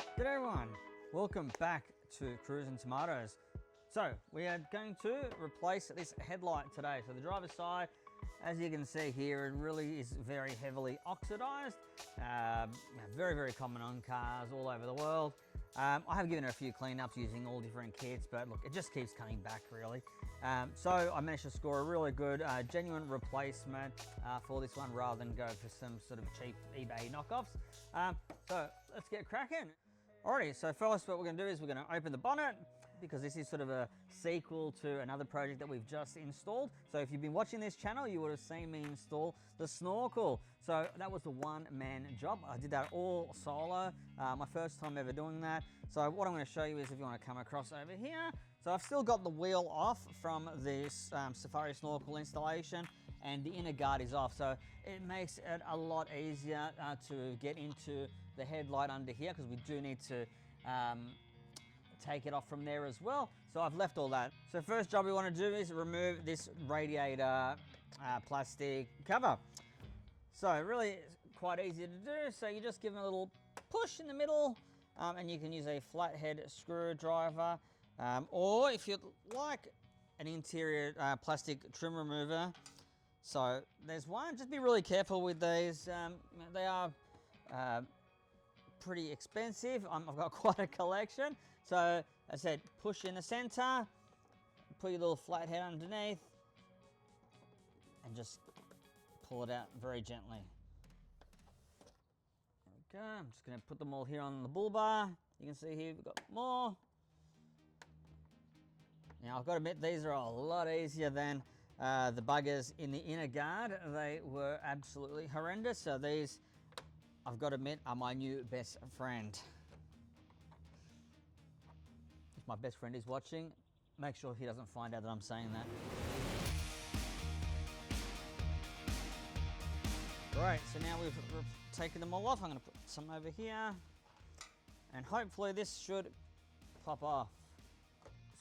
G'day everyone, welcome back to Cruising Tomatoes. So we are going to replace this headlight today. So the driver's side, as you can see here, it really is very heavily oxidized. Very, very common on cars all over the world. I have given it a few cleanups using all different kits, but look, it just keeps coming back really. So I managed to score a really good, genuine replacement for this one rather than go for some sort of cheap eBay knockoffs. So let's get cracking. Alrighty, so first what we're going to do is we're going to open the bonnet because this is sort of a sequel to another project that we've just installed. So if you've been watching this channel, you would have seen me install the snorkel. So that was the one-man job. I did that all solo, my first time ever doing that. So what I'm going to show you is if you want to come across over here. So I've still got the wheel off from this Safari snorkel installation, and the inner guard is off, so it makes it a lot easier to get into the headlight under here because we do need to take it off from there as well. So I've left all that. So first job we want to do is remove this radiator plastic cover. So really it's quite easy to do. So you just give it a little push in the middle, and you can use a flathead screwdriver, or if you'd like an interior plastic trim remover. So there's one, just be really careful with these. They are pretty expensive. I've got quite a collection. So as I said, push in the center, put your little flathead underneath, and just pull it out very gently. There we go. I'm just going to put them all here on the bull bar. You can see here we've got more. Now I've got to admit these are a lot easier than the buggers in the inner guard. They were absolutely horrendous. So these, I've got to admit, are my new best friend. If my best friend is watching, make sure he doesn't find out that I'm saying that. Right, so now we've taken them all off. I'm going to put some over here, and hopefully this should pop off.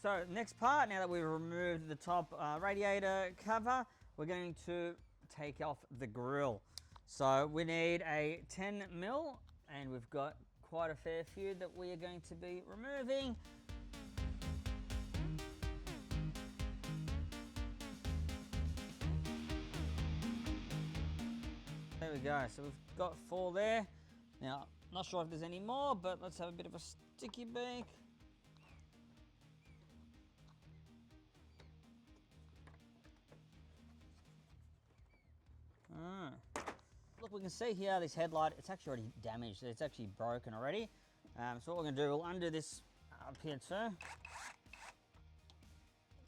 So next part, now that we've removed the top radiator cover, we're going to take off the grille. So we need a 10 mil, and we've got quite a fair few that we are going to be removing. There we go, so we've got 4 there. Now, not sure if there's any more, but let's have a bit of a sticky beak. Look, we can see here this headlight, it's actually already damaged. It's actually broken already. So what we're going to do, we'll undo this up here too.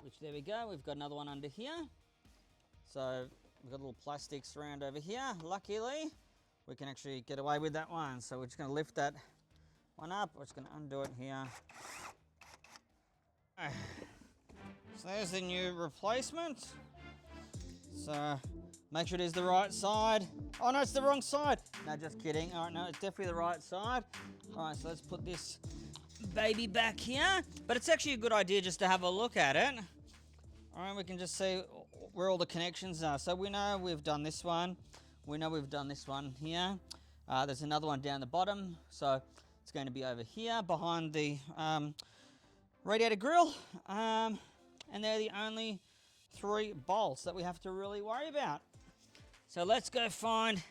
Which, there we go, we've got another one under here. So we've got a little plastic surround over here. Luckily, we can actually get away with that one. So we're just going to lift that one up. We're just going to undo it here. So there's the new replacement. So make sure it is the right side. Oh no, it's the wrong side. No, just kidding. All right, no, it's definitely the right side. All right, so let's put this baby back here. But it's actually a good idea just to have a look at it. All right, we can just see where all the connections are. So we know we've done this one. We know we've done this one here. There's another one down the bottom. So it's going to be over here behind the radiator grille. And they're the only 3 bolts that we have to really worry about. So let's go find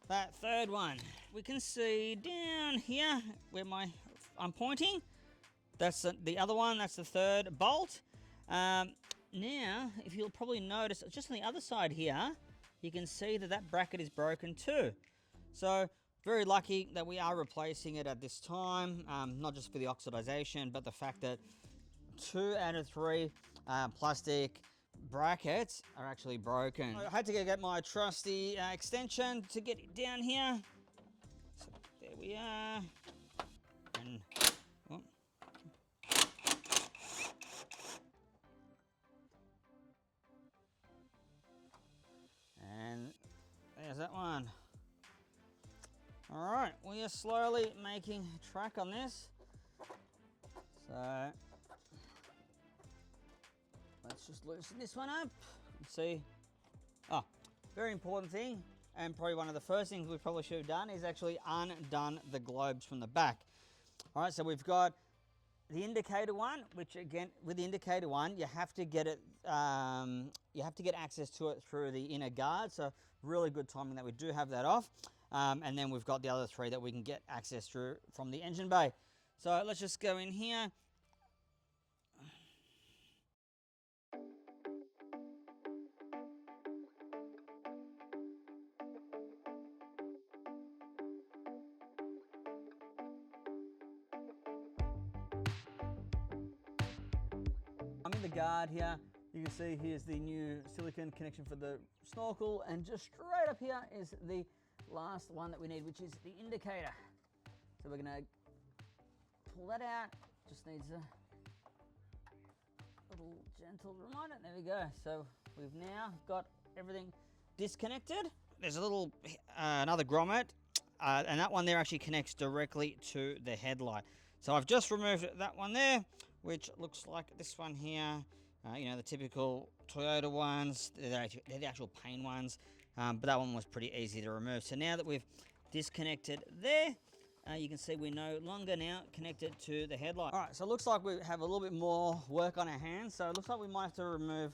that third one. We can see down here where I'm pointing. That's the other one. That's the 3rd bolt. Now, if you'll probably notice, just on the other side here, you can see that that bracket is broken too. So very lucky that we are replacing it at this time, not just for the oxidization, but the fact that 2 out of 3 plastic brackets are actually broken. I had to get my trusty extension to get it down here. So there we are. And oh. And there's that one. All right, we are slowly making track on this. So let's just loosen this one up and see. Oh, very important thing, and probably one of the first things we probably should have done is actually undone the globes from the back. All right, so we've got the indicator one, which again, with the indicator one, you have to get it, you have to get access to it through the inner guard. So really good timing that we do have that off. And then we've got the other three that we can get access through from the engine bay. So let's just go in here. I'm in the guard here. You can see here's the new silicone connection for the snorkel, and just straight up here is the last one that we need, which is the indicator. So we're gonna pull that out. Just needs a little gentle reminder. There we go. So we've now got everything disconnected. There's a little another grommet, and that one there actually connects directly to the headlight. So I've just removed that one there, which looks like this one here. You know, the typical Toyota ones, they're the actual paint ones, but that one was pretty easy to remove. So now that we've disconnected there, you can see we're no longer now connected to the headlight. All right, so it looks like we have a little bit more work on our hands. So it looks like we might have to remove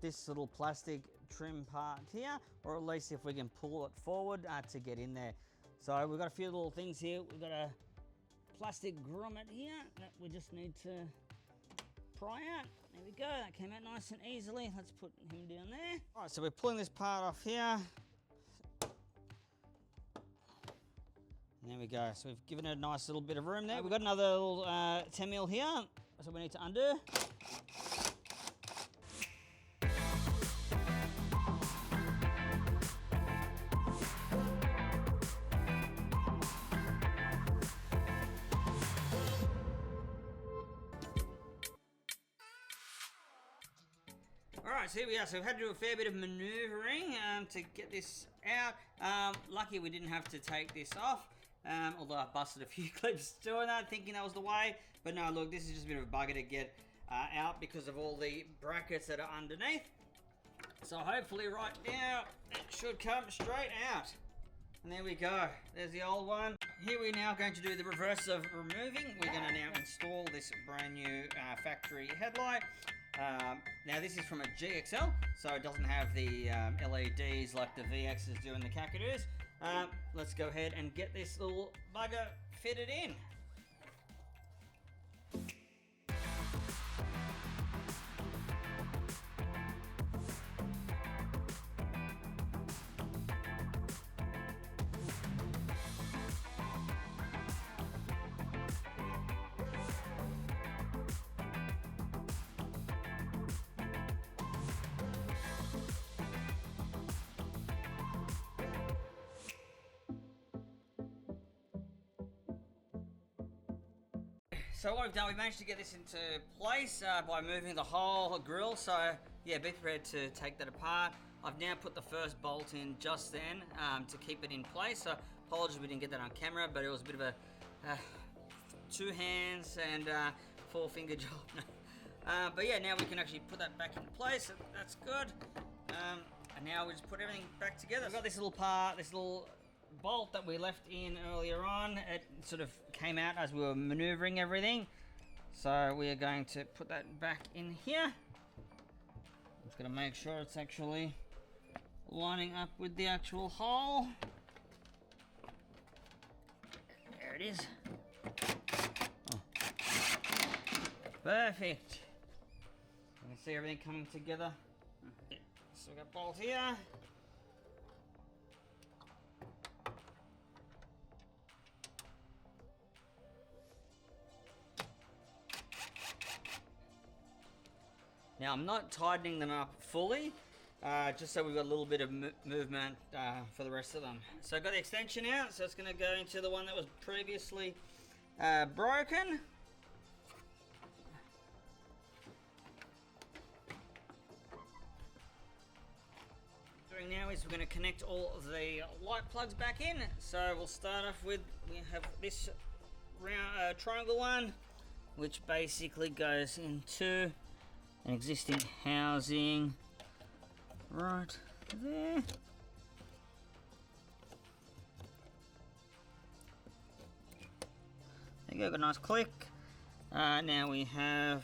this little plastic trim part here, or at least if we can pull it forward to get in there. So we've got a few little things here. We've got a plastic grommet here that we just need to pry out. There we go, that came out nice and easily. Let's put him down there. All right, so we're pulling this part off here. And there we go, so we've given it a nice little bit of room there. We've got another little 10mm here, so we need to undo. Alright, so here we are. So we've had to do a fair bit of manoeuvring to get this out. Lucky we didn't have to take this off, although I busted a few clips doing that, thinking that was the way. But no, look, this is just a bit of a bugger to get out because of all the brackets that are underneath. So hopefully right now it should come straight out. And there we go. There's the old one. Here we're now going to do the reverse of removing. We're going to now install this brand new factory headlight. Now this is from a GXL, so it doesn't have the LEDs like the VXs do in the Kakadoos. Let's go ahead and get this little bugger fitted in. So what we've done, we've managed to get this into place by moving the whole grille. So yeah, be prepared to take that apart. I've now put the first bolt in just then to keep it in place. So apologies we didn't get that on camera, but it was a bit of a two hands and four finger job. But yeah, now we can actually put that back in place. So that's good. And now we just put everything back together. We've got this little part, this little bolt that we left in earlier on. It sort of came out as we were maneuvering everything, so we are going to put that back in here. I'm just going to make sure it's actually lining up with the actual hole. There it is. Oh. Perfect. You can see everything coming together. So we've got bolt here. Now I'm not tightening them up fully, just so we've got a little bit of movement for the rest of them. So I've got the extension out, so it's going to go into the one that was previously broken. What we're doing now is we're going to connect all of the light plugs back in. So we'll start off with, we have this round triangle one, which basically goes into an existing housing right there. There you go, got a nice click. Now we have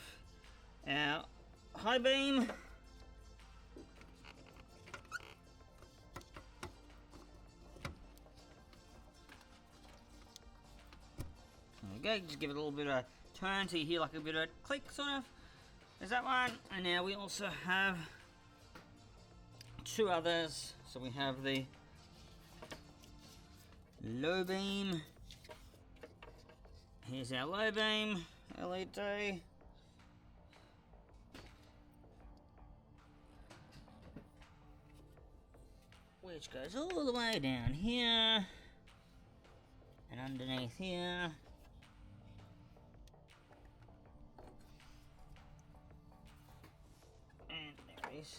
our high beam. There we go, just give it a little bit of turn so you hear like a bit of click sort of. There's that one. And now we also have two others. So we have the low beam. Here's our low beam LED. Which goes all the way down here and underneath here. And there it is.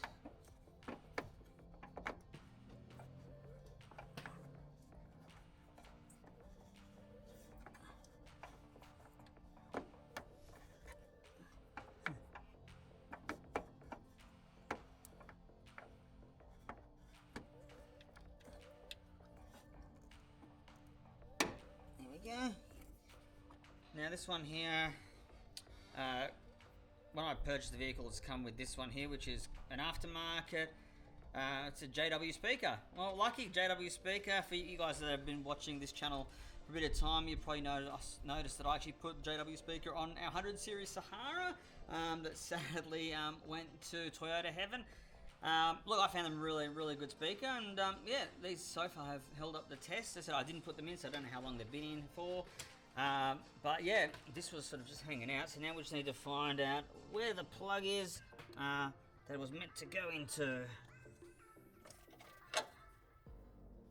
Go. Now this one here, when I purchased the vehicle, it's come with this one here, which is an aftermarket. It's a JW speaker. Well, lucky JW speaker. For you guys that have been watching this channel for a bit of time, you probably noticed that I actually put JW speaker on our 100 series Sahara that sadly went to Toyota heaven. Look, I found them really good speaker, and yeah, these so far have held up the test. As I said, I didn't put them in, so I don't know how long they've been in for. But yeah, this was sort of just hanging out, so now we just need to find out where the plug is that it was meant to go into.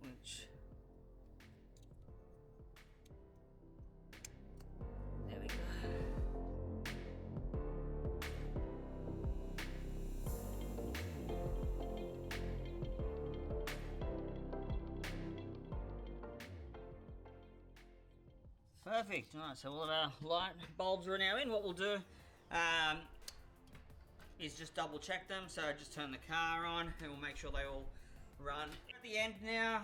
Which... there we go. Perfect. Alright, so all of our light bulbs are now in. What we'll do is just double check them. So just turn the car on and we'll make sure they all run. At the end now,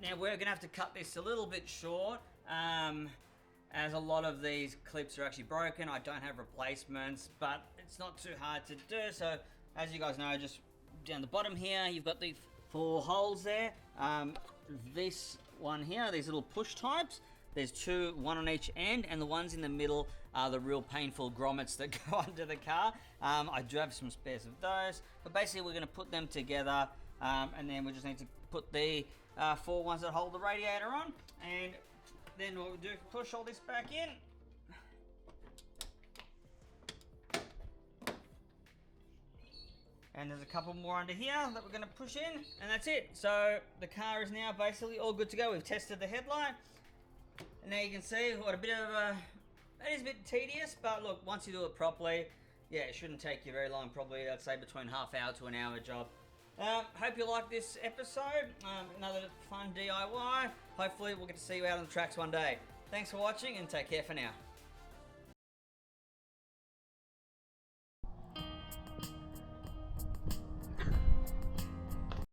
now we're going to have to cut this a little bit short as a lot of these clips are actually broken. I don't have replacements, but it's not too hard to do. So as you guys know, just down the bottom here, you've got the 4 holes there. This one here, these little push types. There's 2, 1 on each end, and the ones in the middle are the real painful grommets that go under the car. I do have some spares of those, but basically we're going to put them together, and then we just need to put the 4 ones that hold the radiator on, and then what we do, push all this back in. And there's a couple more under here that we're going to push in, and that's it. So the car is now basically all good to go. We've tested the headlight. And now you can see what a bit of that is a bit tedious, but look, once you do it properly, yeah, it shouldn't take you very long, probably I'd say between half hour to an hour job. Hope you like this episode, another fun DIY. Hopefully we'll get to see you out on the tracks one day. Thanks for watching and take care for now.